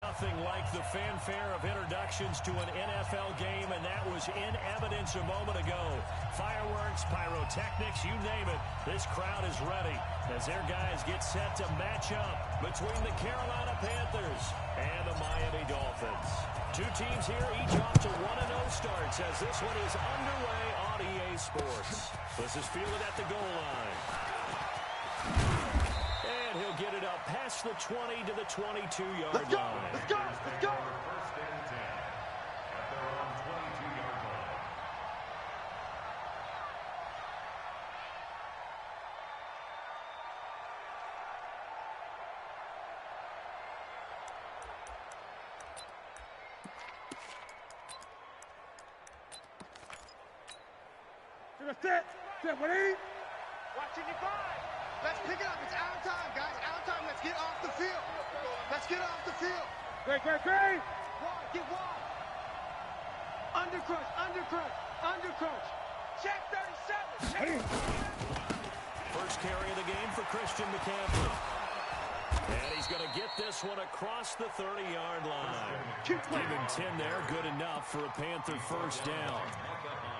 Nothing like the fanfare of introductions to an NFL game, and that was in evidence a moment ago. Fireworks, pyrotechnics, you name it. This crowd is ready as their guys get set to match up between the Carolina Panthers and the Miami Dolphins. Two teams here, each off to 1-0 starts as this one is underway on EA Sports. This is fielded at the goal line. And he'll get it up past the 20 to the 22-yard line. Let's go! Let's go! First and 10 at their own 22-yard line. Sit, Wade. Watching your five. Let's pick it up. It's out of time, guys. Out of time. Let's get off the field. Let's get off the field. Great. Wide, get wide. Undercrush. Check 37. First carry of the game for Christian McCaffrey. And he's going to get this one across the 30-yard line. Give him 10 there. Good enough for a Panther first down.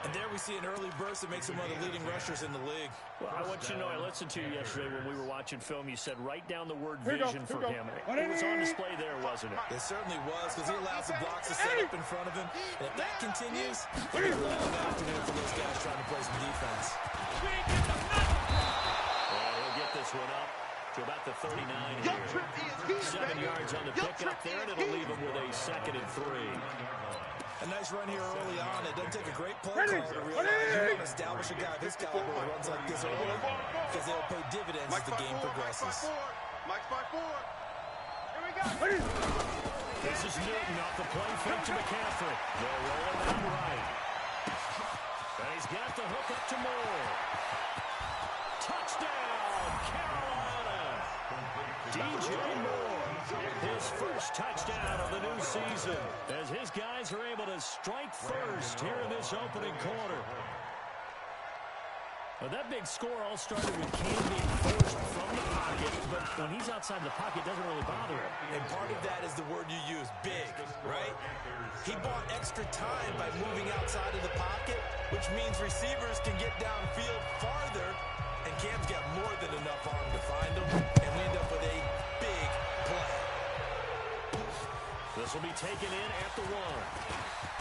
And there we see an early burst that makes him one of the leading rushers in the league. Well, I want you to know, I listened to you yesterday when we were watching film. You said write down the word vision for him. It was on display there, wasn't it? It certainly was, because he allows the blocks to set up in front of him. And if that continues, it'll be a long afternoon for those guys trying to play some defense. And he'll get this one up to about the 39 here. 7 yards on the pickup there, and it'll leave him with a 2nd and 3. A nice run here early on. It doesn't take a great play caller to realize you want to establish a guy of his caliber who runs like this early, because they'll pay dividends as the game progresses. Mike's by 4. Here we go. This is Newton off the play fake to McCaffrey. They're rolling out right. And he's got the hook up to Moore. Touchdown, Carolina. DJ Moore, his first touchdown of the new season, as his guys are able to strike first here in this opening quarter. Well, that big score all started with Cam being forced from the pocket, but when he's outside the pocket, it doesn't really bother him. And part of that is the word you use, big, right? He bought extra time by moving outside of the pocket, which means receivers can get downfield farther, and Cam's got more than enough arm to find him, and we end up with a big play. This will be taken in at the 1.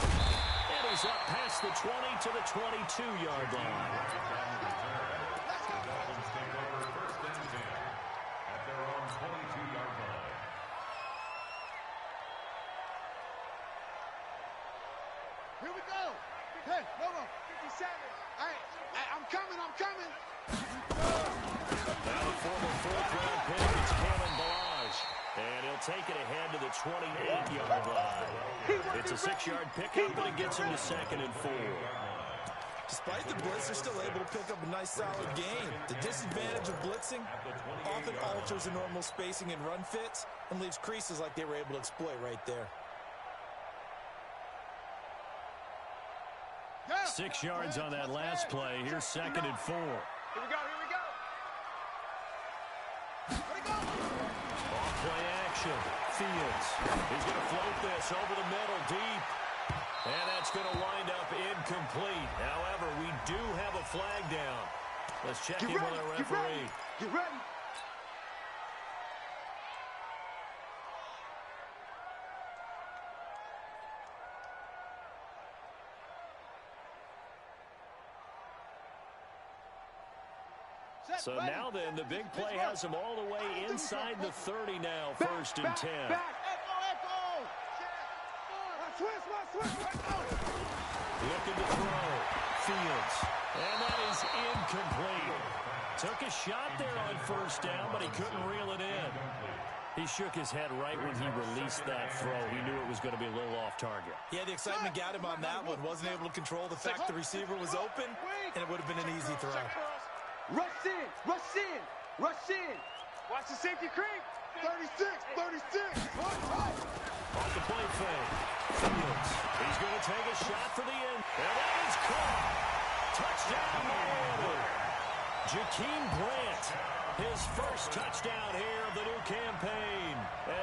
And he's up past the 20 to the 22-yard line. Dolphins take over first and 10 at their own 22-yard line. Here we go. Hey, Lobo. 57. All right, I'm coming. Now the former 4th-round pick is Kalen Balazs. And he'll take it ahead to the 28-yard line. It's a 6-yard pickup, but it gets him to 2nd and 4. Despite the blitz, they're still able to pick up a nice, solid gain. The disadvantage of blitzing often alters the normal spacing and run fits and leaves creases like they were able to exploit right there. 6 yards on that last play. Here's 2nd and 4. Here we go. Off-play action. Fields. He's going to float this over the middle deep. And that's going to wind up incomplete. However, we do have a flag down. Let's check in with our referee. Get ready. So now then, the big play has him all the way inside the 30 now, 1st and 10. Echo. Switch. Looking to throw. Fields. And that is incomplete. Took a shot there on 1st down, but he couldn't reel it in. He shook his head right when he released that throw. He knew it was going to be a little off target. Yeah, the excitement got him on that one. Wasn't able to control the fact the receiver was open, and it would have been an easy throw. Rush in. Watch the safety creep. 36. Off the play fake. Fields. He's going to take a shot for the end. And that is caught. Touchdown, Miami. Jakeem Grant His first touchdown here of the new campaign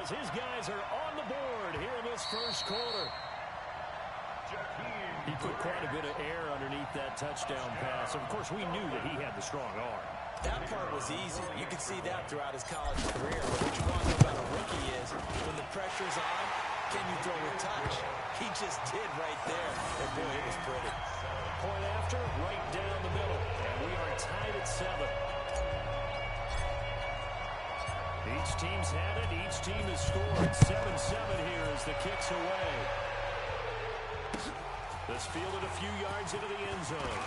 as his guys are on the board here in this first quarter. He put quite a bit of air underneath that touchdown pass. Of course, we knew that he had the strong arm. That part was easy. You could see that throughout his college career. But what you want to know about a rookie is when the pressure's on, can you throw a touch? He just did right there. And boy, it was pretty. Point after, right down the middle. And we are tied at 7. Each team's had it. Each team has scored. 7-7 here as the kick's away. This fielded a few yards into the end zone.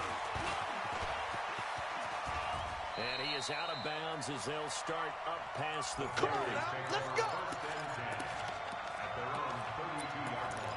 And he is out of bounds as they'll start up past the 30. Let's go! At their own 32-yard line.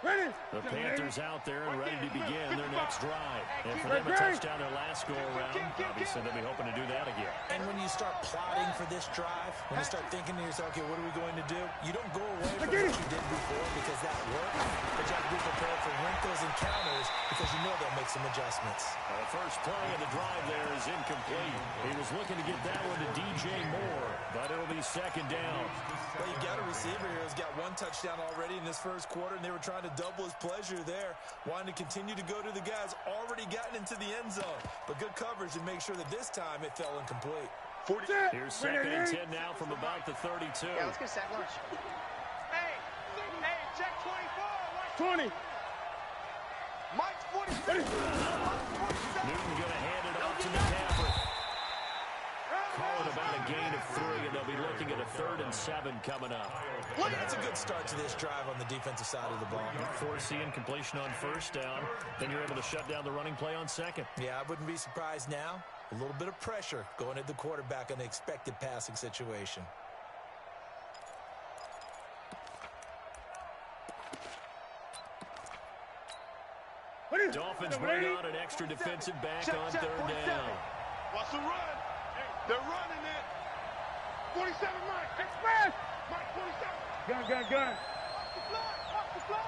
Ready? The Panthers out there and ready to begin their next drive. And for them, a touchdown their last go-around. Obviously, they'll be hoping to do that again. And when you start plotting for this drive, when you start thinking to yourself, okay, what are we going to do? You don't go away from what you did before because that worked. But you have to be prepared for wrinkles and counters because you know they'll make some adjustments. The first play of the drive there is incomplete. He was looking to get that one to DJ Moore, but it'll be second down. Well, you got a receiver here who's got 1 touchdown already in this first quarter, and they were trying to double his pleasure there, wanting to continue to go to the guys already gotten into the end zone. But good coverage to make sure that this time it fell incomplete. Here's second and 10 now from about the 32. Yeah, let's get a sack lunch. Hey, check 24. 20. Mike's 46. Newton going to hand it off to McCaffrey. Call it about a gain of 3, and they'll be looking at a 3rd and 7 coming up. And that's a good start to this drive on the defensive side of the ball. Force the incompletion on first down, then you're able to shut down the running play on second. Yeah, I wouldn't be surprised now. A little bit of pressure going at the quarterback on the expected passing situation. Dolphins bring on an extra defensive back on 3rd down. Watch the run. They're running it. 47, Mike. Express. Mike, 47. Gun. Off the fly.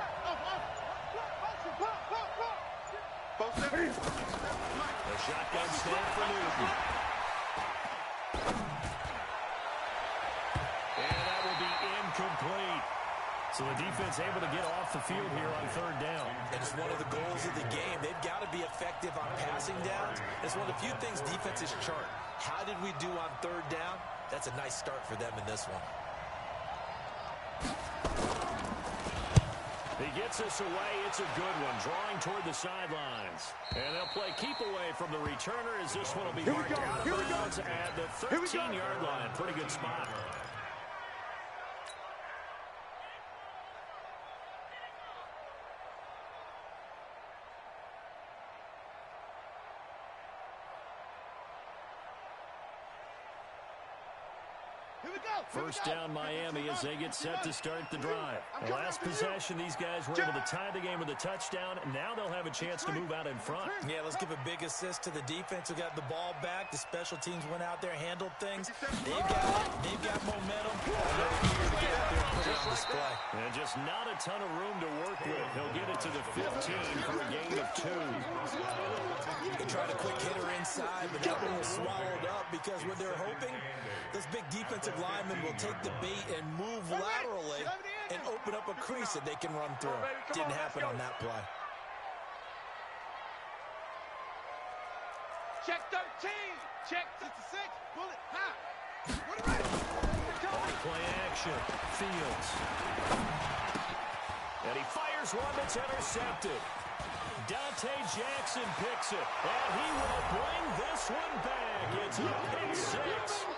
Post it. The shotgun snap for Newton. And that will be incomplete. So the defense able to get off the field here on 3rd down. And it's one of the goals of the game. They've got to be effective on passing downs. It's one of the few things defenses chart. How did we do on 3rd down? That's a nice start for them in this one. He gets us away. It's a good one. Drawing toward the sidelines. And they'll play keep away from the returner as this one will be marked out of bounds at the 13-yard line. Pretty good spot. First down Miami as they get set to start the drive. The last possession, these guys were able to tie the game with a touchdown, and now they'll have a chance to move out in front. Yeah, let's give a big assist to the defense who got the ball back. The special teams went out there, handled things. They've got momentum. They're eager to get out there and put it on display. And just not a ton of room to work with. He'll get it to the 15 for a gain of 2. They tried a quick hitter inside, but that one was swallowed up because what they're hoping, this big defensive lineman will take the bait and move laterally and open up a crease that they can run through. Didn't happen on that play. Check 13. Check 66. Bullet. High. Play action. Fields. And he fires one that's intercepted. Dante Jackson picks it, and he will bring this one back. It's a pick 6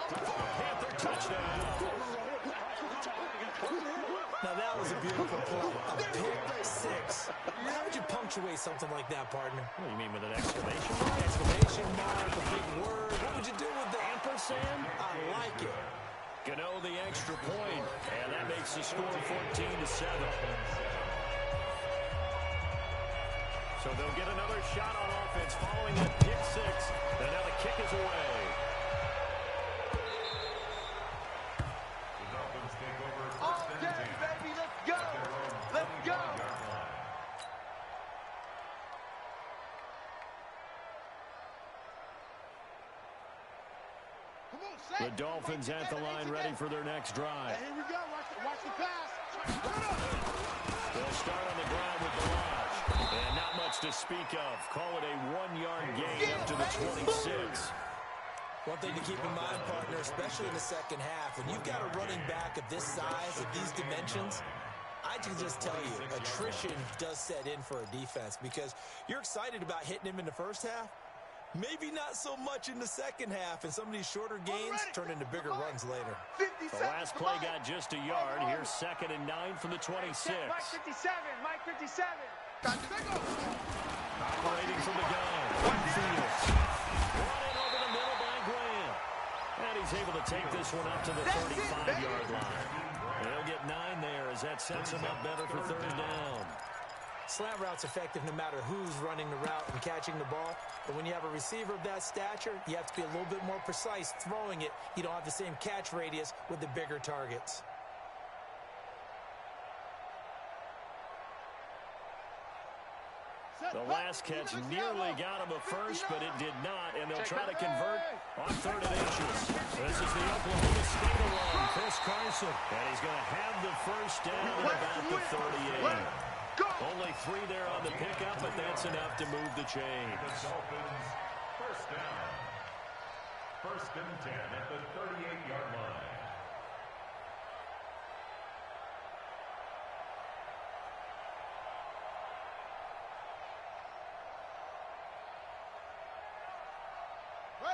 for a Panther touchdown. Now that was a beautiful play. A pick 6. How would you punctuate something like that, partner? What do you mean with an exclamation mark? Exclamation mark, a big word. What would you do with that? Ampersand? I like it. Gano the extra point, and that makes the score 14-7. So they'll get another shot on offense following that pick 6. And now the kick is away. The Dolphins take over first and 10. The Dolphins at the line ready for their next drive. Here we go. Watch the pass. They'll start on the ground with the launch. And not much to speak of. Call it a 1-yard gain up to the 26. One thing to keep in mind, partner, especially in the second half, when you've got a running back of this size, of these dimensions, I can just tell you, attrition does set in for a defense because you're excited about hitting him in the first half. Maybe not so much in the second half, and some of these shorter gains turn into bigger runs later. The last play got just a yard. Here's 2nd and 9 from the 26. Mike 57. Mike 57. Operating from the gun. Fields. Brought in over the middle by Graham. And he's able to take this one up to the 35-yard line. They'll get 9 there as that sets him up better for 3rd down. Slant route's effective no matter who's running the route and catching the ball. But when you have a receiver of that stature, you have to be a little bit more precise throwing it. You don't have the same catch radius with the bigger targets. The last catch nearly got him a first, but it did not, and they'll try to convert on 3rd and inches. This is the Oklahoma State alum, Chris Carson, and he's going to have the first down at about the 38. Only 3 there on the pickup, but that's enough to move the chains. The Dolphins, first down. 1st and 10 at the 38-yard line.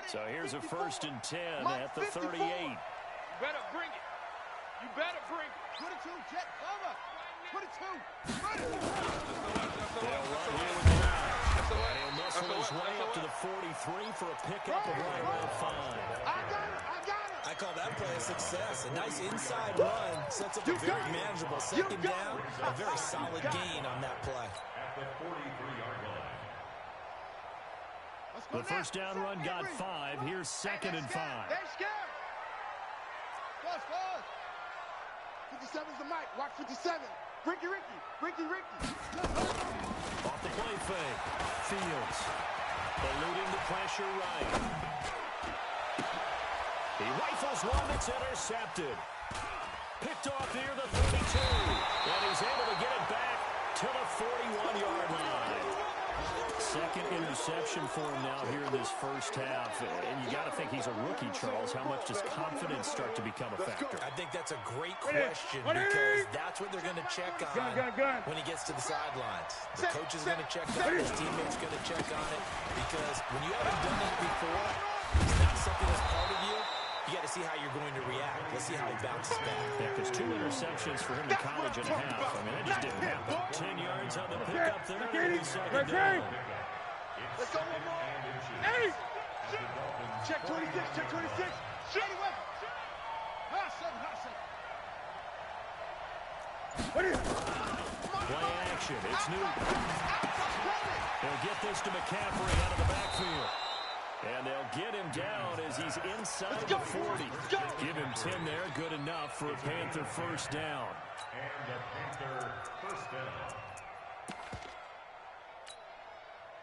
So here's a 1st and 10 at the 38. You better bring it. You better bring it. 22, jet cover. 22. They'll run here with the launch. And he'll muscle his way up to the 43 for a pickup of right around 5. I got it. I call that play a success. A nice inside run sets up a very manageable 2nd down. A very solid gain on that play. At the 43-yard line. The first down run got 5. Here's 2nd and 5. They're scared. Close. 57's the mic. Watch 57. Ricky. Off the play fake. Fields. Eluding the pressure right. He rifles one that's intercepted. Picked off near the 32. And he's able to get it back to the 41-yard line. 2nd interception for him now here in this first half. And you got to think he's a rookie, Charles. How much does confidence start to become a factor? I think that's a great question because that's what they're going to check on when he gets to the sidelines. The coach is going to check on it. His teammates going to check on it because when you haven't done it before, it's not something that's part of you. You got to see how you're going to react. Let's see how he bounces back. Yeah, because 2 interceptions for him in college and a half. I mean, that just didn't happen. 10 yards on the pickup there. It'll be 2nd down. Let's go one more. 80. Check 26. Shady weapon. Hot second. Play action. It's Newton. They'll get this to McCaffrey out of the backfield. And they'll get him down as he's inside the 40. Give him 10 there. Good enough for a Panther first down. And a Panther first down.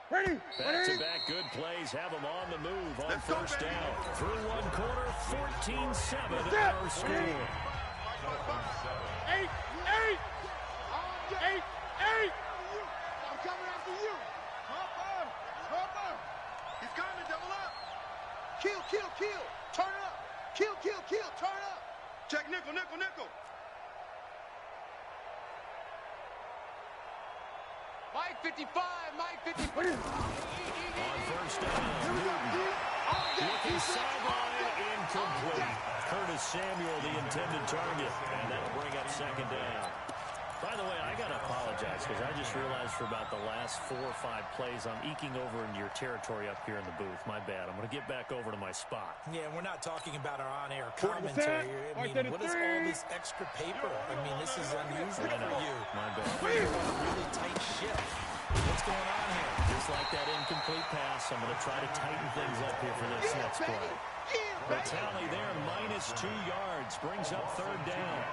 Back-to-back good plays have them on the move on first down. Through one quarter, 14-7 our score. 8. I'm coming after you. Hopper. He's coming. Double up. Kill. Turn it up. Kill. Turn up. Check nickel. Mike 55. On first down, Newton. Looking sideline, incomplete. Curtis Samuel, the intended target. And that'll bring up 2nd down. By the way, I got to apologize because I just realized for about the last 4 or 5 plays, I'm eking over into your territory up here in the booth. My bad. I'm going to get back over to my spot. Yeah, we're not talking about our on-air commentary. I mean, what is all this extra paper? I mean, this is unusual for you. My bad. Really tight ship. What's going on here? Just like that incomplete pass, I'm going to try to tighten things up here for this next play. The tally there, -2 yards, brings up 3rd down.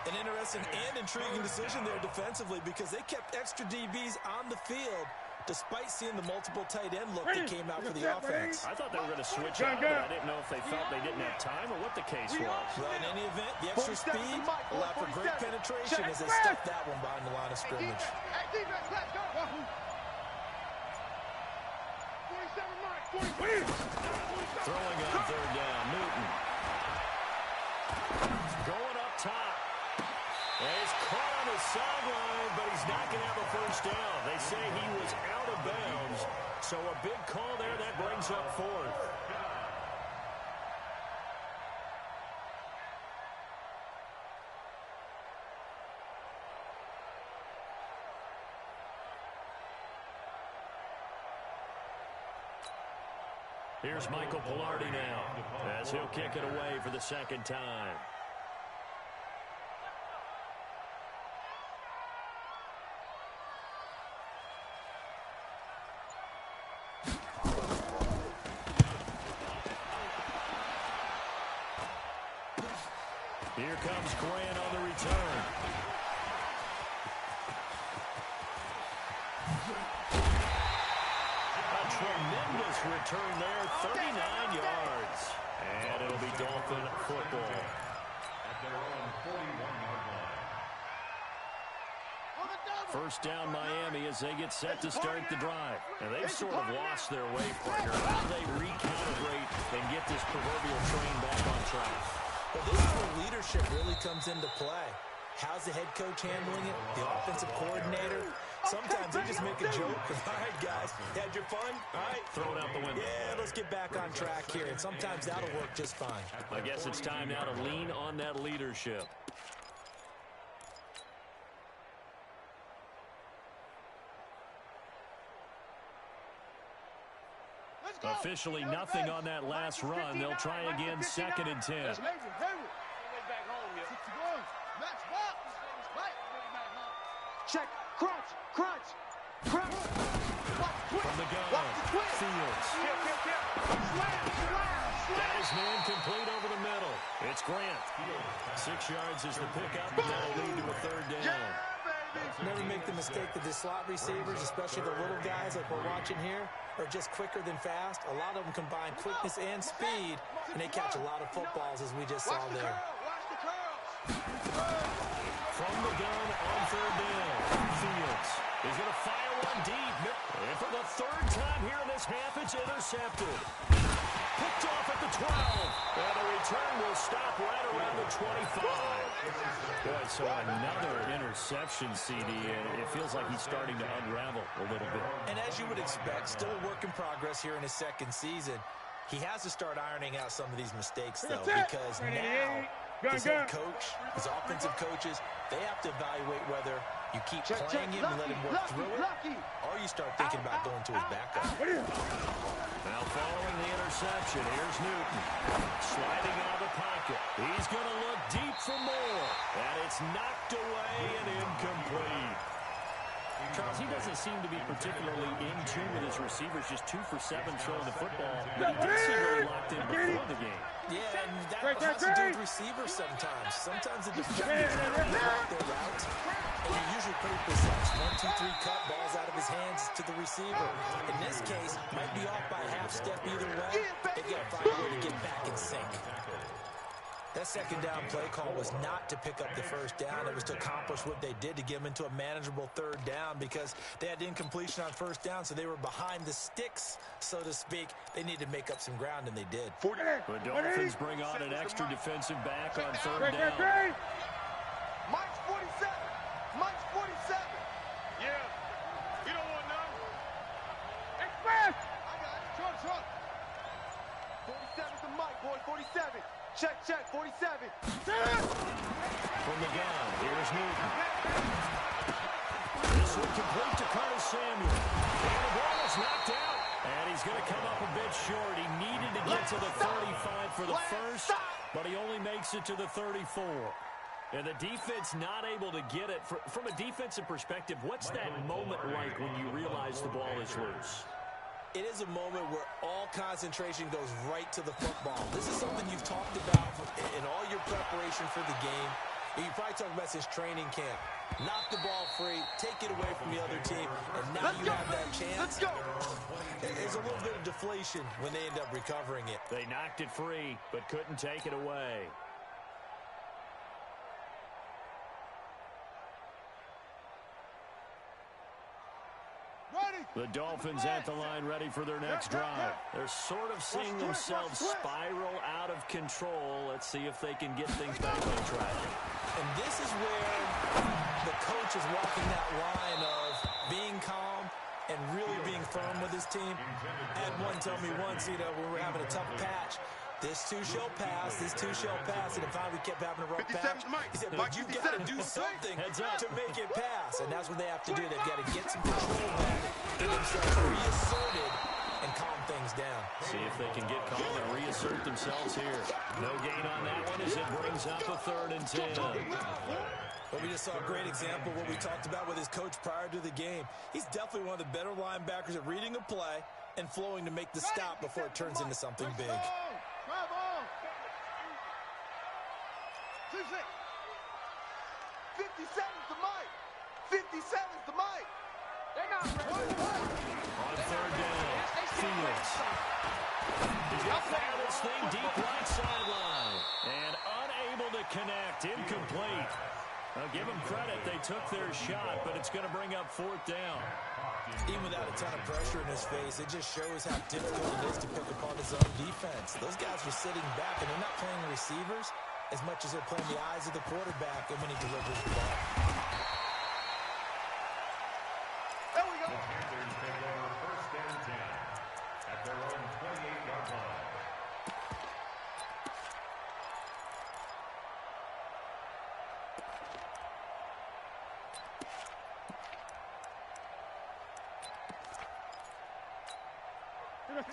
An interesting and intriguing decision there defensively because they kept extra DBs on the field, despite seeing the multiple tight end look that came out for the offense. I thought they were going to switch out, but I didn't know if they felt they didn't have time or what the case was. Well, in any event, the extra speed allowed for great penetration as they stuffed that one behind the line of scrimmage. Throwing on third down, Newton. Going up top. And he's caught on the sideline, but he's not going to have a first down. They say he was out of bounds. So a big call there. That brings up fourth. Here's Michael Pilardi now, as he'll kick it away for the second time. Here comes Grant on the return. Tremendous return there, 39 yards. And it'll be Dolphin football. At their own 41-yard line. First down Miami as they get set to start the drive. And they've sort of lost their way, partner. How do they recalibrate and get this proverbial train back on track? Well, this is where leadership really comes into play. How's the head coach handling it? The offensive coordinator? Sometimes they just make a joke. All right, guys, had your fun? All right. Throw it out the window. Yeah, let's get back on track here. And sometimes that'll work just fine. I guess it's time now to lean on that leadership. Officially nothing on that last run. They'll try again, 2nd and 10. Check, crunch. From the gun, Fields. That is man complete over the middle. It's Grant. 6 yards is the pickup, and that'll lead to a third down. Never make the mistake that the slot receivers, especially the little guys like we're watching here, are just quicker than fast. A lot of them combine quickness and speed, and they catch a lot of footballs, as we just saw there. From the gun on third down, Fields is going to fire one deep. And for the third time here in this half, it's intercepted. Picked off at the 12. And the return will stop right around the 25. Boy, so another interception, CD, and it feels like he's starting to unravel a little bit. And as you would expect, still a work in progress here in his second season. He has to start ironing out some of these mistakes, though, because now his head coach, his offensive coaches, they have to evaluate whether you keep playing him and let him work through it, or you start thinking about going to his backup. Now following the interception, here's Newton. Sliding out of the pocket. He's going to look deep for more. And it's knocked away and incomplete. Charles, he doesn't seem to be particularly in tune with his receivers, just 2 for 7 throwing the football. But he did seem really locked in before the game. Yeah, and that has to do with receivers sometimes. Sometimes the defenders block their routes, and you're usually pretty precise. 1, 2, 3 cut, balls out of his hands to the receiver. In this case, might be off by a half step either way. They got to find a way to get back in sync. That second down play call was not to pick up the first down. It was to accomplish what they did to get them into a manageable third down because they had incompletion on first down, so they were behind the sticks, so to speak. They needed to make up some ground, and they did. The Dolphins bring on an extra defensive back on third down. Mike's 47. Mike's 47. Yeah. You don't want none. Express. I got it. Truck. 47's the Mike, boy. 47. Check, 47. From the gun, here's Newton. This one complete to Curtis Samuel. And the ball is knocked out. And he's going to come up a bit short. He needed to get to the 35 for the first, but he only makes it to the 34. And the defense not able to get it. From a defensive perspective, what's that moment like when you realize the ball is loose? It is a moment where all concentration goes right to the football. This is something you've talked about in all your preparation for the game. You probably talk about his training camp. Knock the ball free, take it away from the other team, and now you have that chance. Let's go. There's a little bit of deflation when they end up recovering it. They knocked it free, but couldn't take it away. The Dolphins at the line ready for their next drive. They're sort of seeing themselves spiral out of control. Let's see if they can get things back on track. And this is where the coach is walking that line of being calm and really being firm with his team. I had one tell me once, when we were having a tough patch, this too shall pass, this too shall pass, and if we kept having a rough patch, he said, but you got to do something to make it pass, and that's what they have to do. They've got to get some control back, get themselves reasserted, and calm things down. See if they can get calm and reassert themselves here. No gain on that one as it brings up a 3rd and 10. But we just saw a great example of what we talked about with his coach prior to the game. He's definitely one of the better linebackers at reading a play and flowing to make the stop before it turns into something big. 57's the mic. 57's the mic. They're not ready. On 3rd down, Fields. He's got to fire this thing deep right sideline. And unable to connect. Incomplete. Now give them credit. They took their shot, but it's going to bring up 4th down. Even without a ton of pressure in his face, it just shows how difficult it is to pick apart his own defense. Those guys are sitting back, and they're not playing receivers as much as they're playing the eyes of the quarterback and when he delivers the ball. There we go. The Panthers take over 1st and 10 at their own 28-yard line.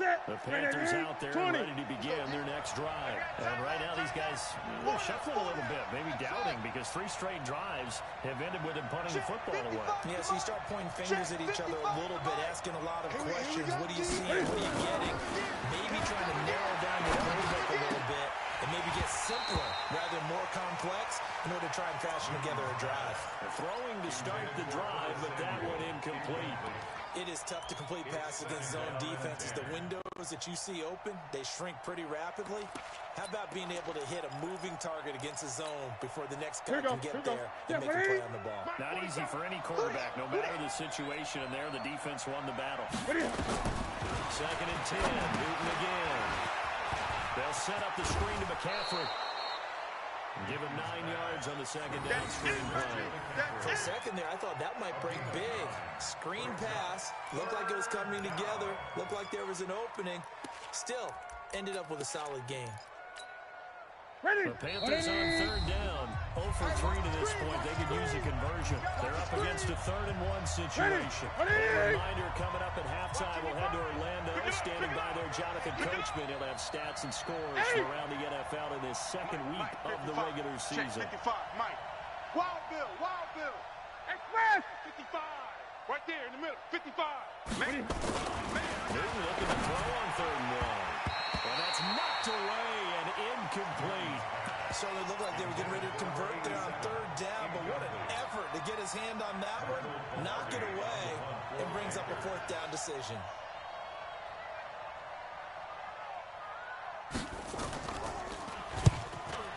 The Panthers out there ready to begin their next drive. And right now these guys shuffling a little bit, maybe doubting, because 3 straight drives have ended with them punting the football away. Yeah, so you start pointing fingers at each other a little bit, asking a lot of questions. What are you seeing? What are you getting? Maybe trying to narrow down your playbook a little bit and maybe get simpler rather than more complex in order to try and fashion together a drive. They're throwing to start the drive, but that one incomplete. It is tough to complete passes against zone defenses. The windows that you see open, they shrink pretty rapidly. How about being able to hit a moving target against a zone before the next guy can get there and make a play on the ball? Not easy for any quarterback, no matter the situation, and there the defense won the battle. 2nd and 10, Newton again. They'll set up the screen to McCaffrey. Give him 9 yards on the 2nd down screen play. For a second there, I thought that might break big. Screen pass. Looked like it was coming together. Looked like there was an opening. Still, ended up with a solid game. The Panthers on 3rd down. 0 for 3 to this point. They could use a conversion. They're up against a 3rd and 1 situation. A reminder coming up at halftime. We'll head to Orlando. Standing by there, Jonathan Coachman. He'll have stats and scores from around the NFL in this 2nd week of the regular season. 55, Mike. Wild Bill, Wild Bill. Express. 55. Right there in the middle. 55. Man. Newton looking to throw on 3rd and 1. And that's knocked away and incomplete. So it looked like they were getting ready to convert there on 3rd down, but what an effort to get his hand on that one, knock it away, and brings up a 4th down decision.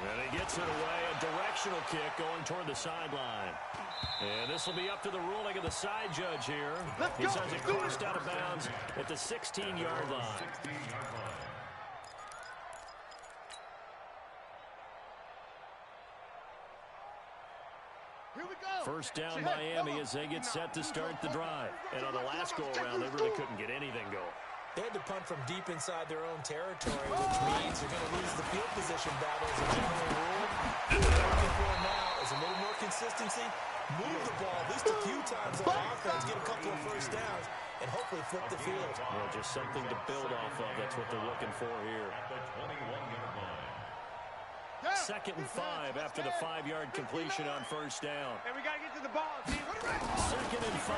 And he gets it away, a directional kick going toward the sideline. And this will be up to the ruling of the side judge here. He says it crossed out of bounds at the 16-yard line. First down Miami as they get set to start the drive. And on the last go-around, they really couldn't get anything going. They had to punt from deep inside their own territory, which means they're going to lose the field position battle as a general rule. What they're looking for now is a little more consistency, move the ball at least a few times on offense, get a couple of first downs, and hopefully flip the field. Well, just something to build off of. That's what they're looking for here. 2nd and 5 after the 5-yard completion on first down. And we got to get to the ball, team. 2nd and 5.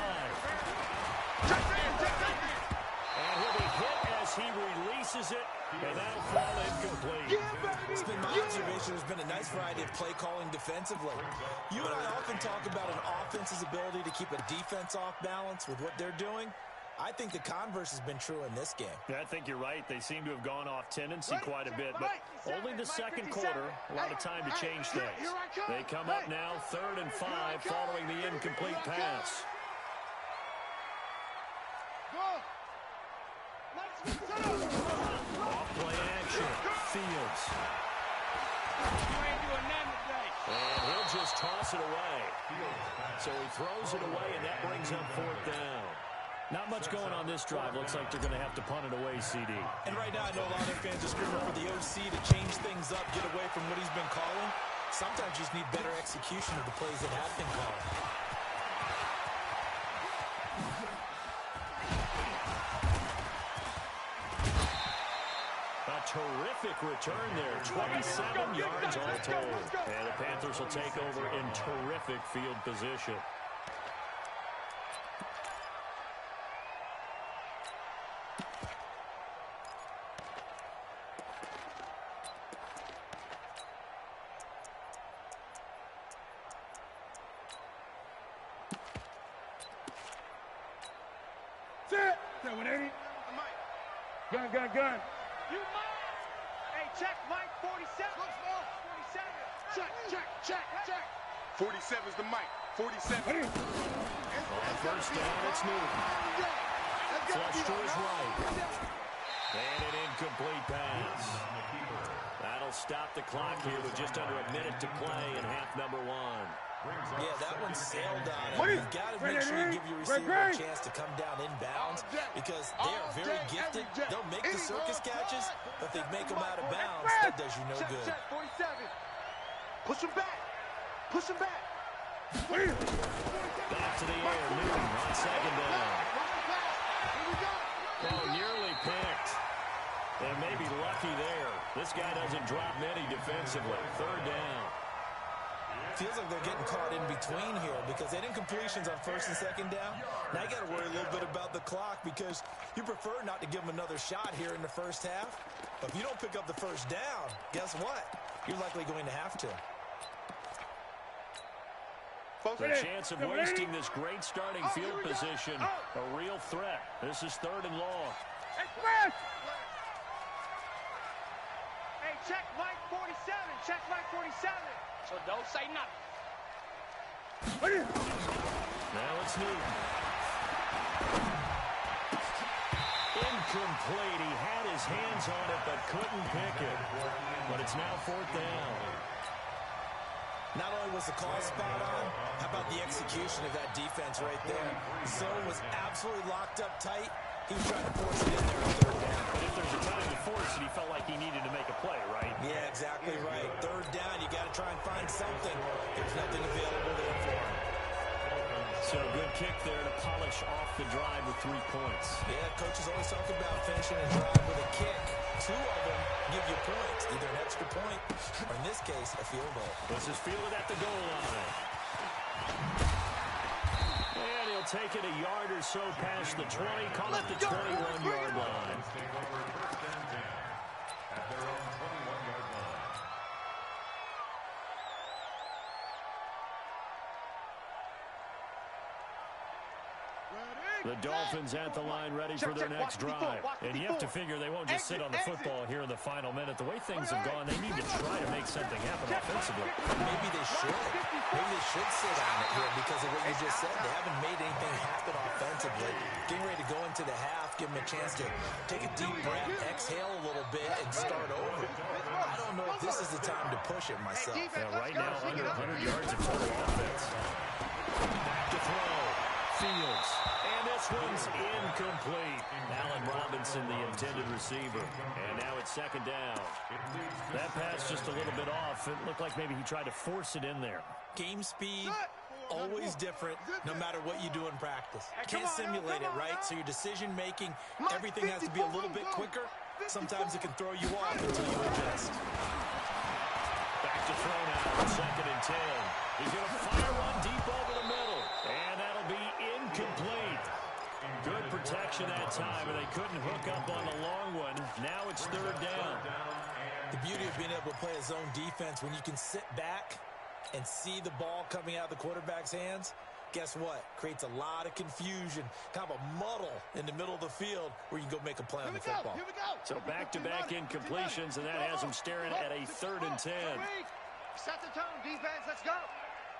And he'll be hit as he releases it, and that'll fall incomplete. It's been my observation combination. There's been a nice variety of play calling defensively. You and I often talk about an offense's ability to keep a defense off balance with what they're doing. I think the converse has been true in this game. Yeah, I think you're right. They seem to have gone off tendency quite a bit, but only the second quarter, a lot of time to change things. They come up now 3rd and 5 following the incomplete pass. Off-play action. Fields. And he'll just toss it away. So he throws it away, and that brings up 4th down. Not much going on this drive. Looks like they're going to have to punt it away, CD. And right now, I know a lot of their fans are screaming for the OC to change things up, get away from what he's been calling. Sometimes you just need better execution of the plays that have been called. A terrific return there. 27 yards all told. And the Panthers will take over in terrific field position. Gun. You might. Hey, check Mike 47. 47. Check. 47's the mic. 47. On first down, it's Newton. Flush to his right. And an incomplete pass. That'll stop the clock here with just under a minute to play in half number 1. Yeah, that one sailed on it. You've got to make sure you give your receiver a chance to come down inbounds because they are very gifted. They'll make the circus catches, but if they make them out of bounds, that does you no good. 47. Push him back. Back to the air. Newton on 2nd down. Oh, nearly picked. And maybe lucky there. This guy doesn't drop many defensively. 3rd down. Feels like they're getting caught in between here because they didn't completions on 1st and 2nd down. Now you got to worry a little bit about the clock because you prefer not to give them another shot here in the first half. But if you don't pick up the 1st down, guess what? You're likely going to have to. The chance of wasting this great starting field position, a real threat. This is 3rd and long. Hey, check Mike 47. Check Mike 47. So don't say nothing. Now it's Newton. Incomplete. He had his hands on it but couldn't pick it. But it's now 4th down. Not only was the call spot on, how about the execution of that defense right there? The zone was absolutely locked up tight. He was trying to force it in there on 3rd down. But if there's a time to force it, he felt like he needed to make a play, right? Yeah, exactly right. 3rd down, you got to try and find something. There's nothing available there for him. So good kick there to polish off the drive with 3 points. Yeah, coaches always talk about finishing a drive with a kick. 2 of them give you points, either an extra point or, in this case, a field goal. This is fielded at the goal line. And he'll take it a yard or so past the 20, call it the 21-yard line. The Dolphins at the line ready for their next drive. And you have to figure they won't just sit on the football here in the final minute. The way things have gone, they need to try to make something happen offensively. Maybe they should. Maybe they should sit on it here because of what you just said. They haven't made anything happen offensively. Getting ready to go into the half, give them a chance to take a deep breath, exhale a little bit, and start over. I don't know if this is the time to push it myself. Yeah, right now, under 100 yards of total offense. Back to throw. Fields. And this one's incomplete. Allen Robinson, the intended receiver. And now it's 2nd down. That pass just a little bit off. It looked like maybe he tried to force it in there. Game speed, always different, no matter what you do in practice. Can't simulate it, right? So your decision-making, everything has to be a little bit quicker. Sometimes it can throw you off until you adjust. Back to throw now. 2nd and 10. He's going to fire one deep over the middle. And that'll be incomplete. Good protection that time, and they couldn't hook up on the long one. Now it's 3rd down. The beauty of being able to play a zone defense when you can sit back and see the ball coming out of the quarterback's hands, guess what? Creates a lot of confusion, kind of a muddle in the middle of the field where you can go make a play on the football. Here we go. So back-to-back incompletions, and that has them staring at a 3rd and 10. Set the tone, defense. Let's go.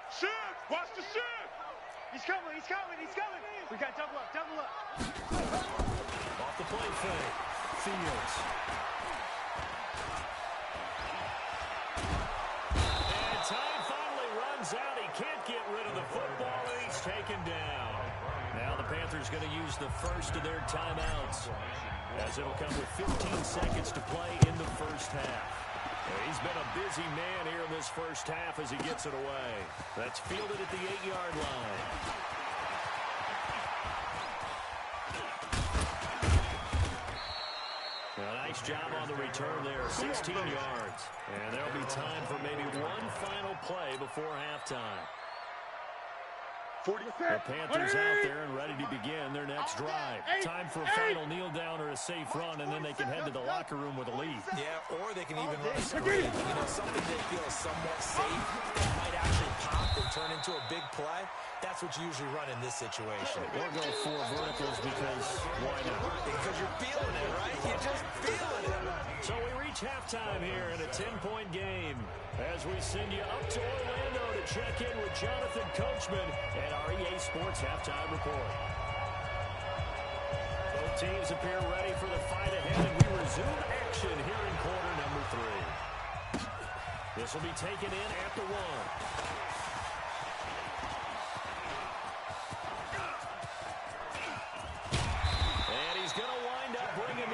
Shift! Watch the shift! He's coming. He's coming. He's coming. We got double up. Double up. Off the play fake. Fields. And time finally runs out. He can't get rid of the football, and he's taken down. Now the Panthers going to use the first of their timeouts, as it'll come with 15 seconds to play in the first half. He's been a busy man here in this first half as he gets it away. That's fielded at the 8-yard line. A nice job on the return there, 16 yards. And there'll be time for maybe one final play before halftime. The Panthers out there and ready to begin their next drive. Time for a final kneel down or a safe run, and then they can head to the locker room with a lead. Yeah, or they can even run a screen. You know, something they feel somewhat safe that might actually pop and turn into a big play. That's what you usually run in this situation. Or go 4 verticals because why not? Because you're feeling it, right? You're just feeling it. So we reach halftime here in a 10-point game as we send you up to Orlando to check in with Jonathan Coachman and our EA Sports Halftime Report. Both teams appear ready for the fight ahead, and we resume action here in quarter number 3. This will be taken in at the 1.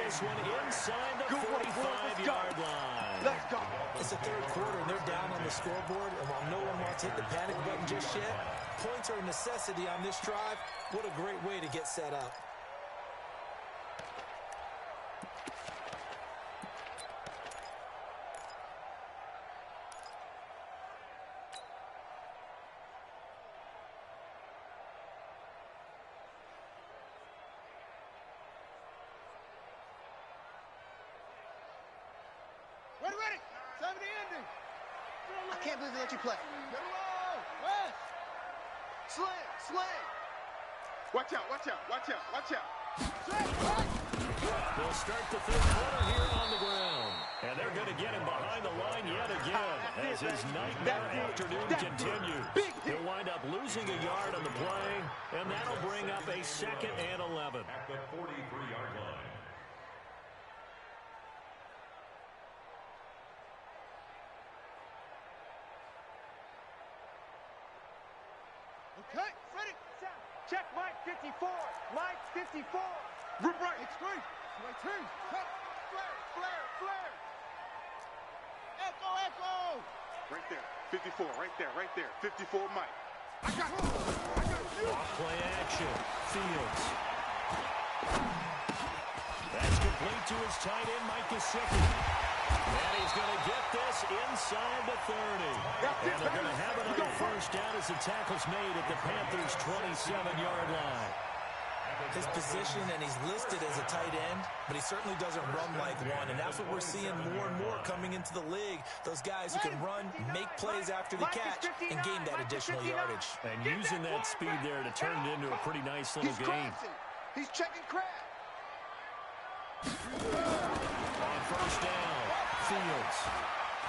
This one inside the 45-yard line. Let's go. It's the 3rd quarter, and they're down on the scoreboard. And while no one wants to hit the panic button just yet, points are a necessity on this drive. What a great way to get set up. Ready. Time of the ending. I can't believe they let you play. Get along. West. Sling. Watch out, watch out, watch out, watch out. They'll start the 3rd quarter here on the ground. And they're going to get him behind the line yet again as his nightmare afternoon continues. He'll wind up losing a yard on the play, and that'll bring up a 2nd and 11. At the 43-yard line. Okay, ready. Check Mike 54. Mike 54. Rip right. Extreme. Right team. Cut. Flare. Echo. Right there. 54. Right there. 54 Mike. I got you. Off play action. Fields. That's complete to his tight end, Mike Gesicki. And he's going to get this inside the 30. And they're going to have another first down as the tackle's made at the Panthers' 27-yard line. His position, and he's listed as a tight end, but he certainly doesn't run like one, and that's what we're seeing more and more coming into the league. Those guys who can run, make plays after the catch, and gain that additional yardage. And using that speed there to turn it into a pretty nice little game. He's checking crab. On first down, Fields.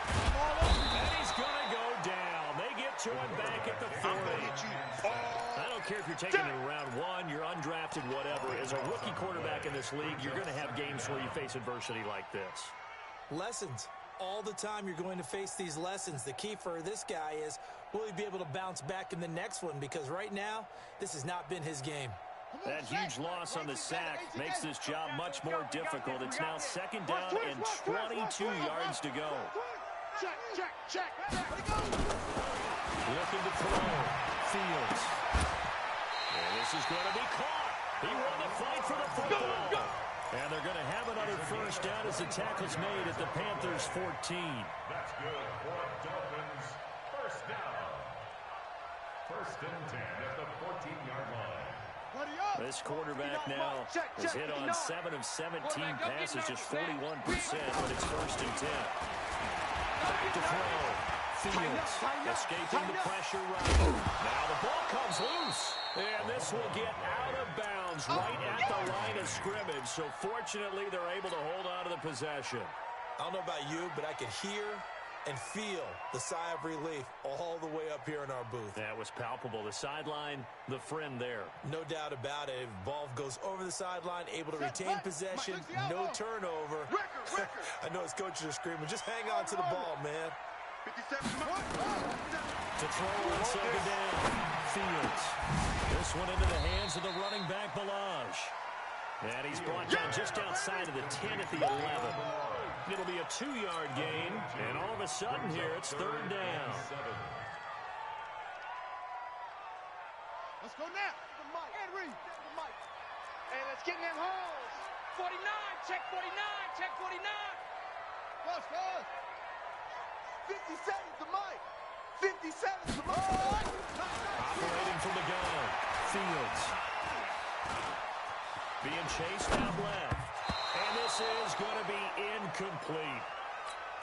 And he's going to go down. They get to him back at the 40. I don't care if you're taking it in round 1, you're undrafted, whatever. As a rookie quarterback in this league, you're going to have games where you face adversity like this. Lessons. All the time you're going to face these lessons. The key for this guy is, will he be able to bounce back in the next one? Because right now, this has not been his game. That huge loss on the sack makes this job much more difficult. It's now 2nd down and 22 yards to go. Check. Looking to throw. Fields. And this is going to be caught. He won the fight for the football. And they're going to have another first down as the tackle's made at the Panthers' 14. That's good for Dolphins. First down. 1st and 10 at the 14-yard line. This quarterback now is hit on 7 of 17 passes, just 41%, but it's 1st and 10. Back to throw. Fields escaping the pressure right. Now the ball comes loose. And this will get out of bounds right at the line of scrimmage. So fortunately, they're able to hold on to the possession. I don't know about you, but I could hear and feel the sigh of relief all the way up here in our booth. That was palpable. The sideline, the friend there. No doubt about it. Ball goes over the sideline, able to retain possession, no turnover. I know his coaches are screaming, just hang on to the ball, man. 57. To throw on 2nd down. Fields. This one into the hands of the running back, Balaj. And he's brought down just outside of the 10 at the 11. It'll be a 2-yard gain, and all of a sudden here it's 3rd down. Let's go now. Henry. Hey, let's get in them holes. 49, check 49, check 49. Fast. 57 to Mike. 57 to Mike. Operating from the gun. Fields. Being chased out left. And this is going to be incomplete.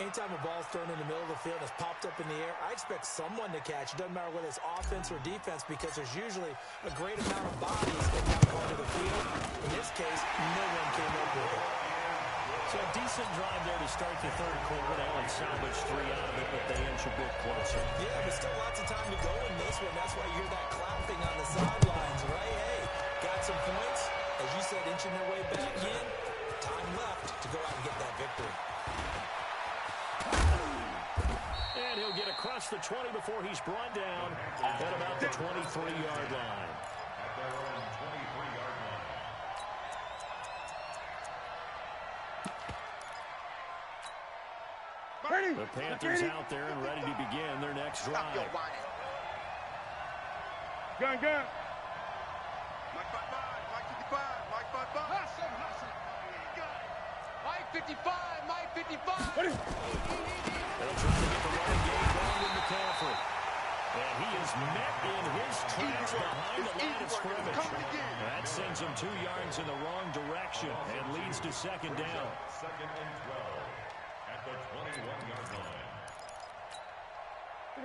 Anytime a ball's thrown in the middle of the field and it's popped up in the air, I expect someone to catch. It doesn't matter whether it's offense or defense because there's usually a great amount of bodies that have gone to the field. In this case, no one came up with it. So a decent drive there to start the 3rd quarter. They only salvaged 3 out of it, but they inch a bit closer. Yeah, but still lots of time to go in this one. That's why you hear that clapping on the sidelines, right? Hey, got some points. As you said, inching their way back in. Time left to go out and get that victory. And he'll get across the 20 before he's brought down at about the 23-yard line. At their own 23-yard line. The Panthers out there and ready to begin their next drive. Gun. Mike 55. Mike 55. Mike 55. Mike 55. They'll try to get the running game going with McCaffrey. And he is met in his tracks behind the line of scrimmage. That sends him 2 yards in the wrong direction and leads to 2nd down. 2nd and 12 at the 21-yard line.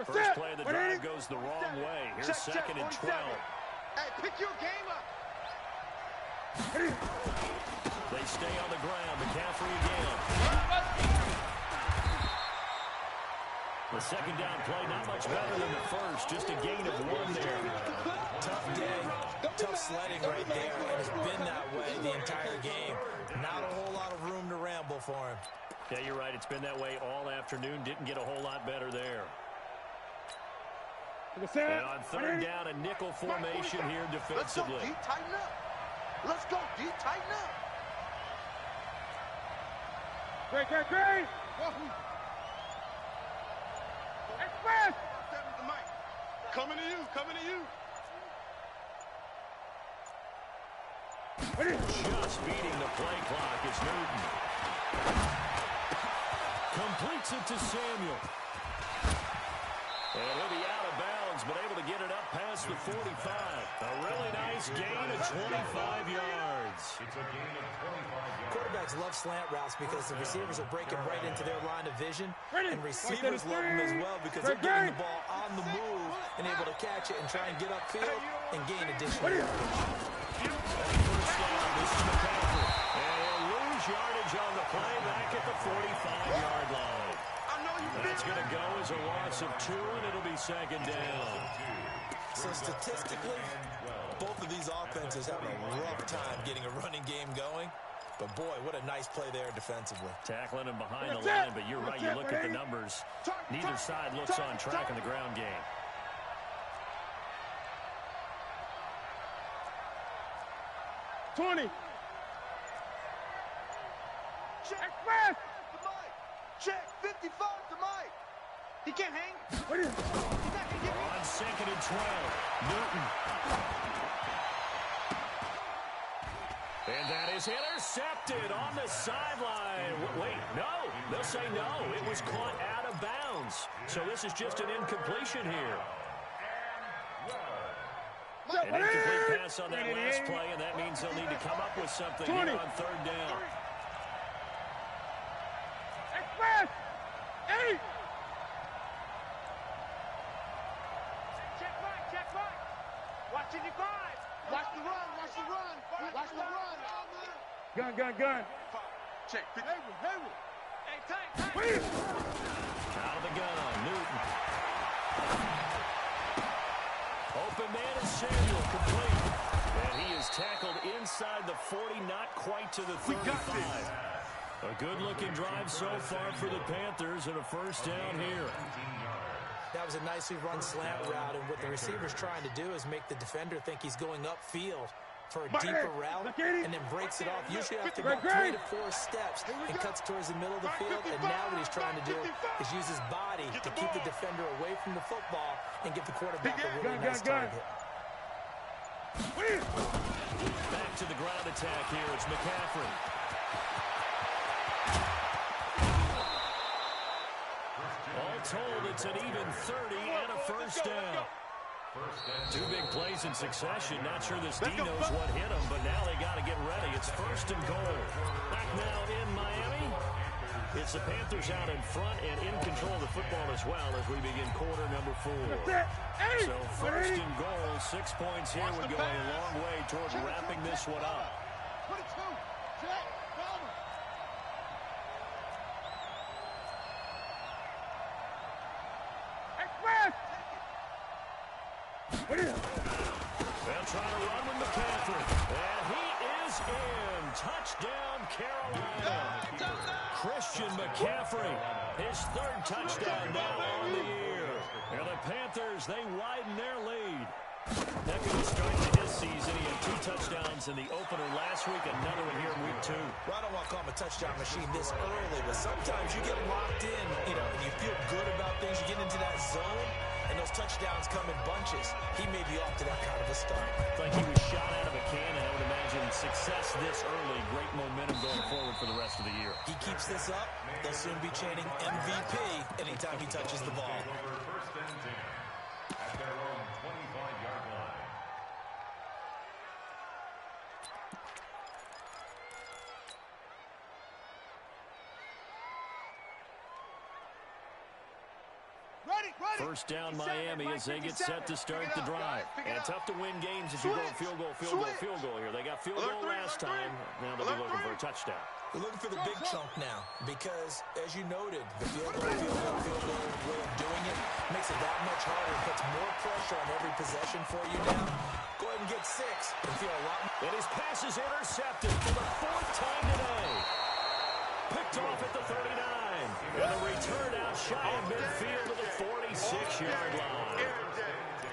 First play of the drive goes the wrong way. Here's 2nd and 12. Hey, pick your game up. They stay on the ground. McCaffrey again. The 2nd down play, not much better than the first. Just a gain of 1 there. Tough day, tough sledding right there, and it's been that way the entire game. Not a whole lot of room to ramble for him. Yeah, you're right. It's been that way all afternoon. Didn't get a whole lot better there. And on 3rd down, a nickel formation here defensively. Let's go, D, tighten up. Let's go, D, tighten up. Great. Express. Coming to you. Just beating the play clock is Newton. Completes it to Samuel. And he'll be out of bounds, but able to get it up past the 45. A really nice gain of 25 yards. It's a gain of 25 yards. Quarterbacks love slant routes because the receivers are breaking right into their line of vision. And receivers love them as well because they're getting the ball on the move and able to catch it and try and get upfield and gain additional yardage. First down, this is McCaffrey. And he'll lose yardage on the play back at the 45-yard line. That's going to go as a loss of 2, and it'll be 2nd down. So statistically, both of these offenses have a rough time getting a running game going. But, boy, what a nice play there defensively. Tackling him behind the line, but you're right. You look at the numbers. Neither side looks on track in the ground game. Express. Check 55 to Mike. He can't hang. He's not gonna get me. On 2nd and 12, Newton. And that is intercepted on the sideline. Wait, no. They'll say no. It was caught out of bounds. So this is just an incompletion here. An incomplete pass on that last play, and that means they'll need to come up with something here on third down. Express! 8! Check back. Watching your 5. Watch the run. Watch the run. Gun. Check. Hayward. Hey, tight. Out of the gun, Newton. Open man is Samuel, complete. And he is tackled inside the 40, not quite to the 35. A good-looking drive so far for the Panthers and a first down here. That was a nicely run slant route, and what the receiver's trying to do is make the defender think he's going upfield for a deeper route and then breaks it off, usually after about 3 to 4 steps, and cuts towards the middle of the field. And now what he's trying to do is use his body to keep the defender away from the football and give the quarterback a really nice target. Back to the ground attack here. It's McCaffrey. All told, it's an even 30 and a first down. 2 big plays in succession. Not sure this D knows what hit him, but now they got to get ready. It's first and goal. Back now in Miami. It's the Panthers out in front and in control of the football as well as we begin quarter number 4. So first and goal, 6 points here would go a long way toward wrapping this one up. 22. Check. Express! They'll try to run with McCaffrey. And he is in. Touchdown, Carolina. Christian McCaffrey, his 3rd touchdown now on the year. And the Panthers, they widen their lead. Heck of a start to his season. He had 2 touchdowns in the opener last week, another one here in week 2. Well, I don't want to call him a touchdown machine this early, but sometimes you get locked in, and you feel good about things. You get into that zone, and those touchdowns come in bunches. He may be off to that kind of a start. It's like he was shot out of a cannon. I would imagine success this early. Great momentum going forward for the rest of the year. He keeps this up, they'll soon be chanting MVP anytime he touches the ball. First and 10 at their own 25-yard line. First down Miami as they get set to start the drive. And tough to win games if you go field goal here. They got field goal last time. Now they'll be looking for a touchdown. We're looking for the big chunk now because, as you noted, the field goal way of doing it makes it that much harder. It puts more pressure on every possession for you now. Go ahead and get 6 and feel a lot more. And his pass is intercepted for the 4th time today. Picked off at the 39. And the return out shy of midfield to the 46-yard line.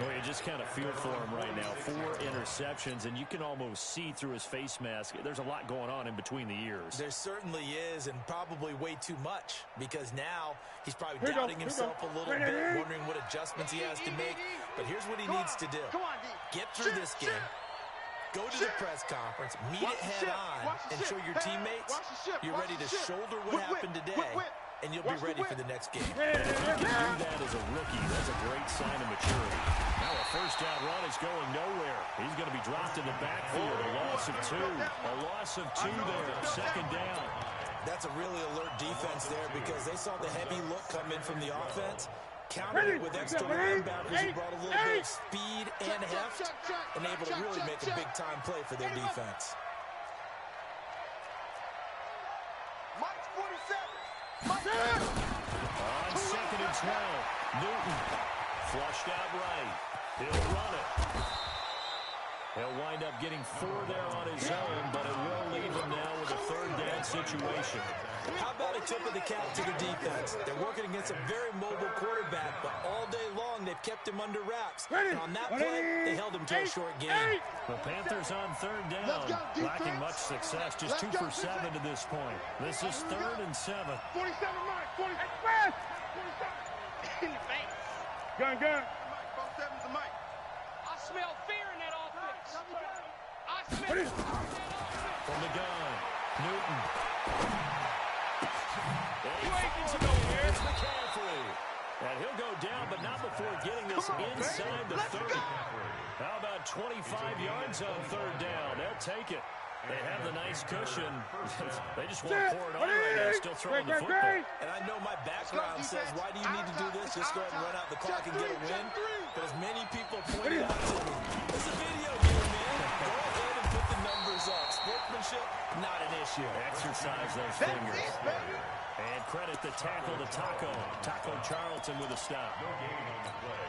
Well, you just kind of feel for him right now. 4 interceptions, and you can almost see through his face mask. There's a lot going on in between the ears. There certainly is, and probably way too much, because now he's probably doubting himself a little bit, wondering what adjustments he has to make. But here's what he needs to do. Get through this game. Go to the press conference, meet it head on, and show your teammates you're ready to shoulder what happened today, and you'll be ready for the next game. And if you can do that as a rookie, that's a great sign of maturity. Now a first down run is going nowhere. He's going to be dropped in the backfield. A loss of 2. A loss of 2 there. Second down. That's a really alert defense there because they saw the heavy look come in from the offense. Countered it with extra linebackers who brought a little bit of speed and heft and able to really make a big-time play for their defense. On 2nd and 12, Newton flushed out right. He'll run it. He'll wind up getting 4 there on his own, but it will leave him now with a 3rd down situation. How about a tip of the cap to the defense? They're working against a very mobile quarterback, but all day long they've kept him under wraps. And on that play, they held him to a short game. The Panthers on 3rd down, lacking much success, just 2 for 7 to this point. This is 3rd and 7. 47 Mike, 40 Express! 47. In the face. Gun. Both sevens of Mike. I smell fear in that offense. I smell fear in that offense. From the gun, Newton. And he finds it over here. It's McCaffrey. And he'll go down, but not before getting this inside the 30. How about 25 yards on third down? They'll take it. They have the nice cushion. They just want to pour it on right now, still throwing the football. And I know my background says, why do you need to do this? Just go ahead and run out the clock and get a win. But as many people pointed out to me, it's a video game, man. Go ahead and put the numbers up. Sportsmanship, not an issue. Exercise those fingers. And credit the tackle to Taco. Taco Charlton with a stop. No gain on the play.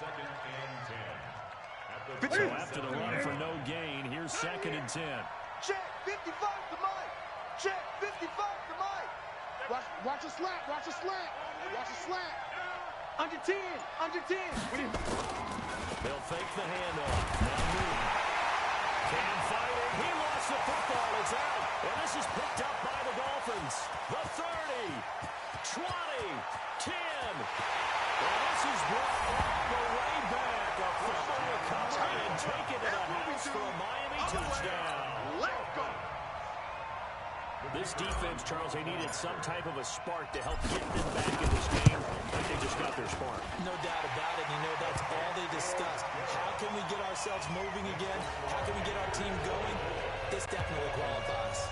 Second and 10. So after the run for no gain, here's second and 10. Check 55 to Mike. Check 55 to Mike. Watch a slap. Watch a slap. Watch a slap. Under 10. Under 10. They'll fake the handoff. Now moving. Cam fighting. He lost the football. It's out. And this is picked up by the Dolphins. The 30, 20, 10. And this is brought all the way back. A fumble recovery and taken to the house for a Miami touchdown. Let's go. This defense, Charles, they needed some type of a spark to help get them back in this game. But they just got their spark. No doubt about it. You know, that's all they discussed. How can we get ourselves moving again? How can we get our team going? This definitely qualifies.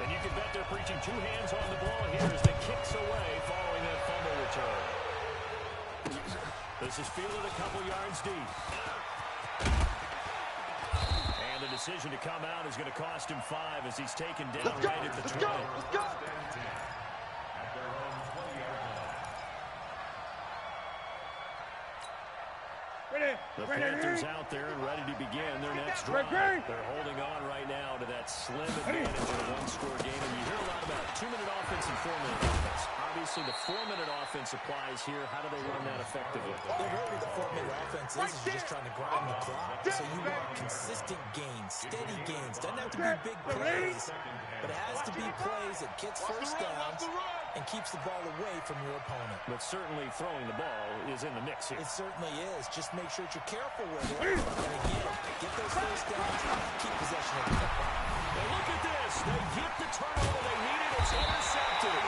And you can bet they're preaching two hands on the ball here as the kicks away following that fumble return. This is fielded a couple yards deep. And the decision to come out is going to cost him 5 as he's taken down right at the 20. Let's go. At their own 20-yard line. The Panthers out there and ready to begin their next drive. They're holding on right now to that slim advantage in a one-score game. And you hear a lot about 2-minute offense and 4-minute offense. Obviously, the 4-minute offense applies here. How do they run that effectively? The really the 4-minute offense is you're just trying to grind the clock. So you want consistent gains, steady gains. Doesn't have to be big plays, but it has to be plays that gets first downs and keeps the ball away from your opponent. But certainly throwing the ball is in the mix here. It certainly is. Just make sure that you're careful with it. And again, get those first downs, keep possession of the football. Now look at this. They get the turnover they needed. It's intercepted.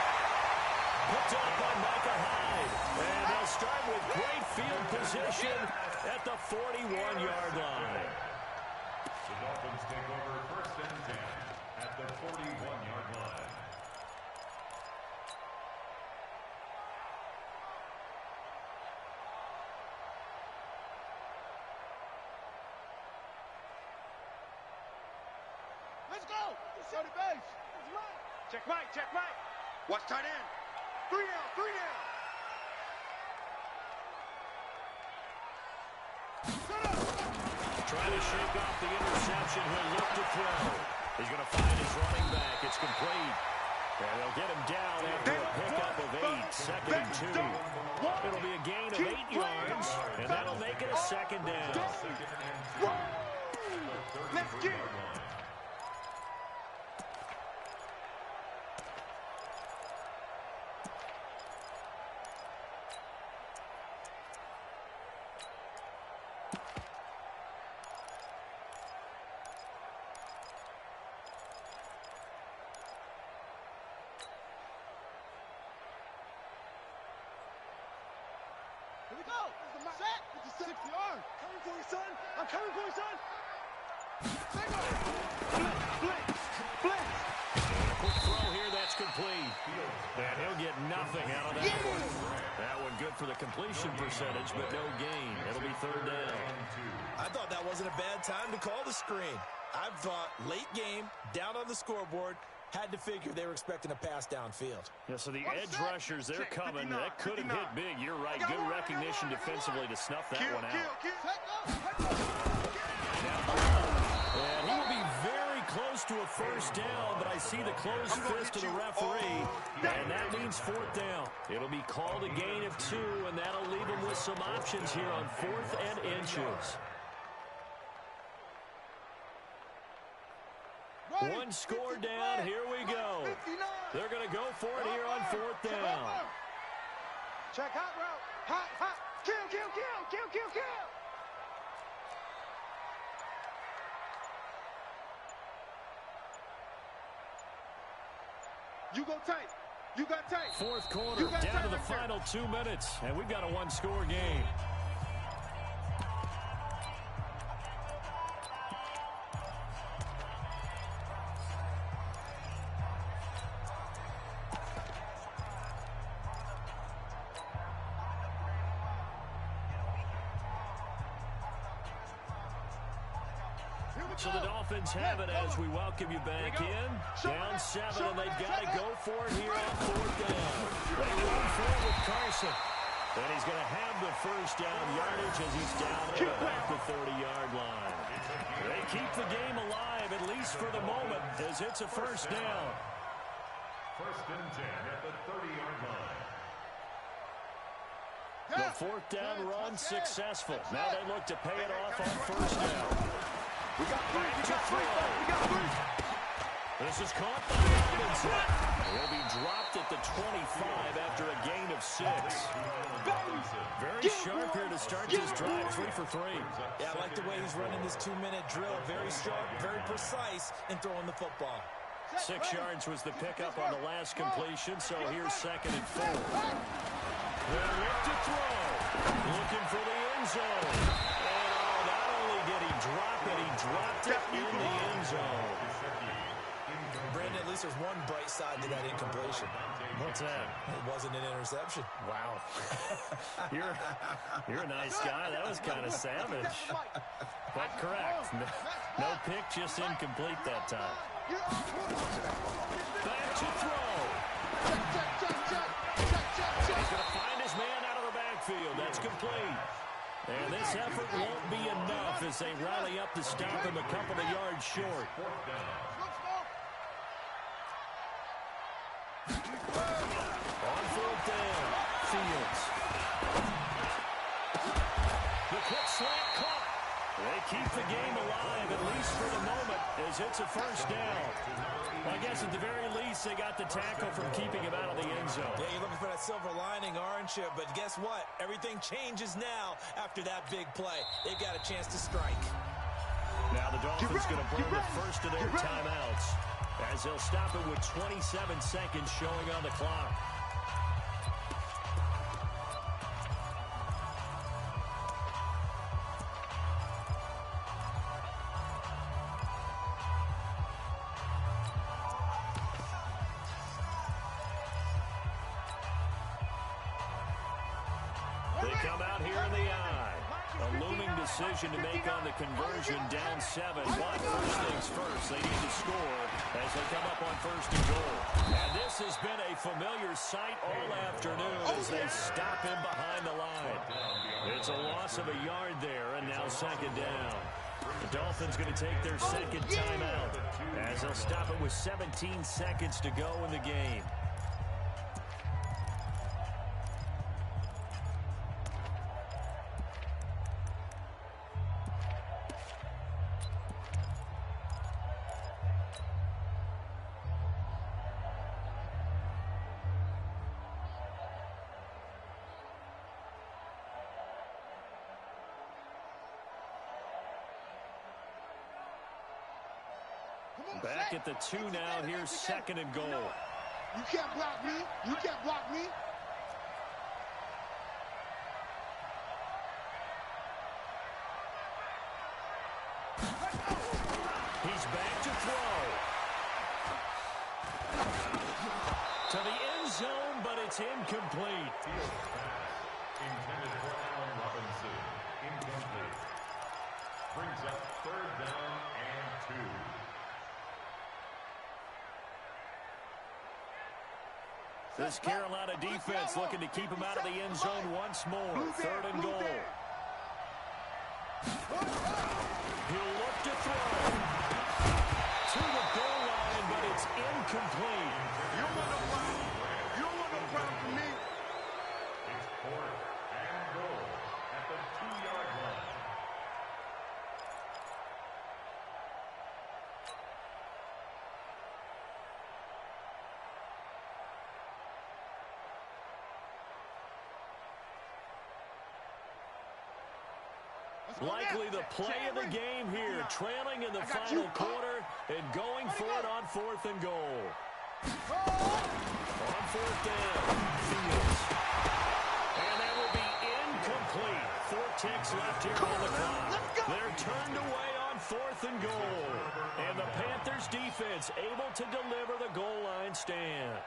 Picked up by Micah Hyde. And they'll start with great field position at the 41-yard line. The Dolphins take over first and 10 at the 41-yard line. Let's go. Go to base. Check Mike. Check Mike. Watch tight end. 3 down. 3 down. Trying to shake off the interception. He'll look to throw. He's going to find his running back. It's complete. And they'll get him down after a pickup of 8. Second and 2. It'll be a gain of 8 yards, and that'll make it a second down. Let's get it. Here we go. Set. It's a 6 yard. Coming for you, son. I'm coming for you, son. Blitz. Blitz. Quick throw here. That's complete. And he'll get nothing out of that one. That one good for the completion percentage, but no gain. It'll be third down. I thought that wasn't a bad time to call the screen. I thought late game, down on the scoreboard, had to figure they were expecting a pass downfield. Yeah, so the edge rushers, they're coming. That could have hit big. You're right. Good recognition defensively to snuff that one out. And he will be very close to a first down, but I see the closed fist of the referee, and that means fourth down. It'll be called a gain of 2, and that'll leave him with some options here on 4th and inches. One score down. Here we go. They're going to go for it here on 4th down. Check hot route. Hot, hot. Kill, kill, kill, kill, kill, kill. You go tight. You got tight. Fourth quarter, down to the final 2 minutes, and we've got a one-score game. So the Dolphins have it as we welcome you back in. Down 7, and they've got to go for it here on 4th down. They run forward with Carson. And he's going to have the first down yardage as he's down at about the 30-yard line. They keep the game alive, at least for the moment, as it's a first down. 1st and 10 at the 30-yard line. The 4th down run successful. Now they look to pay it off on 1st down. We got three. This is caught by Robinson. He'll be dropped at the 25 after a gain of 6. Very sharp here to start this drive, 3 for 3. Yeah, I like the way he's running this 2-minute drill. Very sharp, very precise in throwing the football. 6 yards was the pickup on the last completion, so here's 2nd and 4. They'll look to throw. Looking for the end zone. And not only did he drop it, he dropped it in the end zone. Brandon, at least there's one bright side to that incompletion. What's that? It wasn't an interception. Wow. You're a nice guy. That was kind of savage. But correct. No pick, just incomplete that time. Back to throw. He's going to find his man out of the backfield. That's complete. And this effort won't be enough as they rally up to stop him a couple of yards short. On 4th down, Fields. The quick slant caught. They keep the game alive, at least for the moment, as it's a first down. Well, I guess at the very least, they got the tackle from keeping him out of the end zone. Yeah, you're looking for that silver lining, aren't you? But guess what? Everything changes now after that big play. They've got a chance to strike. Now the Dolphins going to burn the first of their timeouts, as they'll stop it with 27 seconds showing on the clock. They come out here in the eye. A looming decision to make on the conversion, down 7. But first things first, they need to score as they come up on 1st and goal. And this has been a familiar sight all afternoon as they stop him behind the line. It's a loss of a yard there, and now 2nd down. The Dolphins going to take their 2nd timeout as they'll stop it with 17 seconds to go in the game. Back at the 2 now. Here's 2nd and goal. You can't block me. You can't block me. He's back to throw. To the end zone, but it's incomplete. Intended for Allen Robinson. Incomplete. Brings up 3rd down and 2. This Carolina defense looking to keep him out of the end zone once more. 3rd and goal. He'll look to throw. To the goal line, but it's incomplete. You don't want no problem. You don't want no problem from me. It's 4th and goal at the 2-yard line. Likely the play of the game here, trailing in the final quarter and going for it on 4th and goal. On 4th down, Fields. And that will be incomplete. 4 ticks left here on the clock. They're turned away on 4th and goal. And the Panthers defense able to deliver the goal line stand.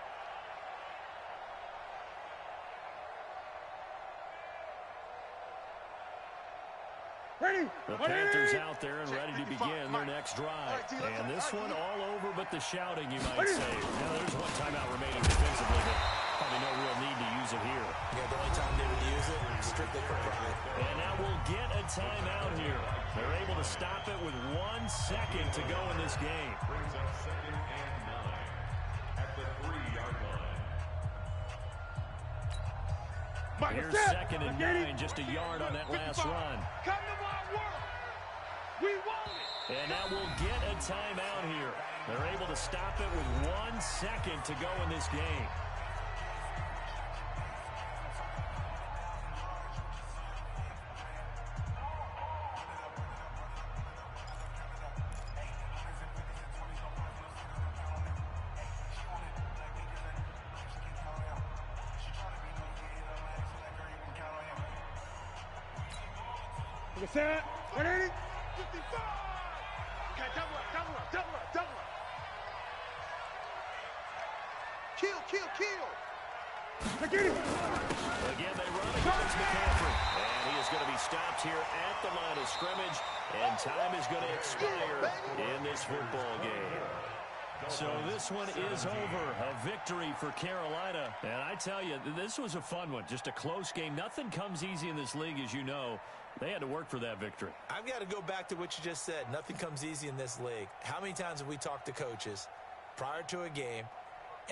The Panthers out there and ready to begin their next drive. And this one all over but the shouting, you might say. Now, there's one timeout remaining defensively, but probably no real need to use it here. Yeah, the only time they would use it, strictly for pride. And now we'll get a timeout here. They're able to stop it with 1 second to go in this game. Brings up 2nd and 9 at the 3-yard line. Here's 2nd and 9, just a yard on that last run. Come to my world. We want it. And now we'll get a timeout here. They're able to stop it with 1 second to go in this game. Set. 180. 55. Okay, double up, double up, double up, double up. Kill, kill, kill. Again, they run against McCaffrey. And he is going to be stopped here at the line of scrimmage. And time is going to expire in this football game. So this one is over. A victory for Carolina. And I tell you, this was a fun one. Just a close game. Nothing comes easy in this league, as you know. They had to work for that victory. I've got to go back to what you just said. Nothing comes easy in this league. How many times have we talked to coaches prior to a game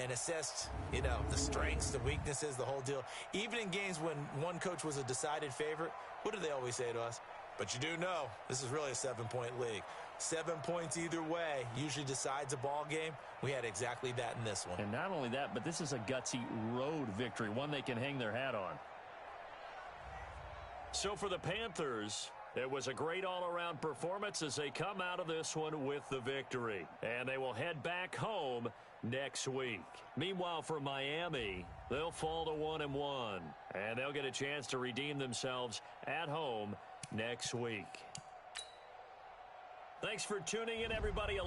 and assessed, the strengths, the weaknesses, the whole deal? Even in games when one coach was a decided favorite, what do they always say to us? But you do know, this is really a 7-point league. 7 points either way usually decides a ball game. We had exactly that in this one. And not only that, but this is a gutsy road victory, one they can hang their hat on. So for the Panthers, it was a great all-around performance as they come out of this one with the victory. And they will head back home next week. Meanwhile, for Miami, they'll fall to 1-1. And they'll get a chance to redeem themselves at home next week. Thanks for tuning in, everybody.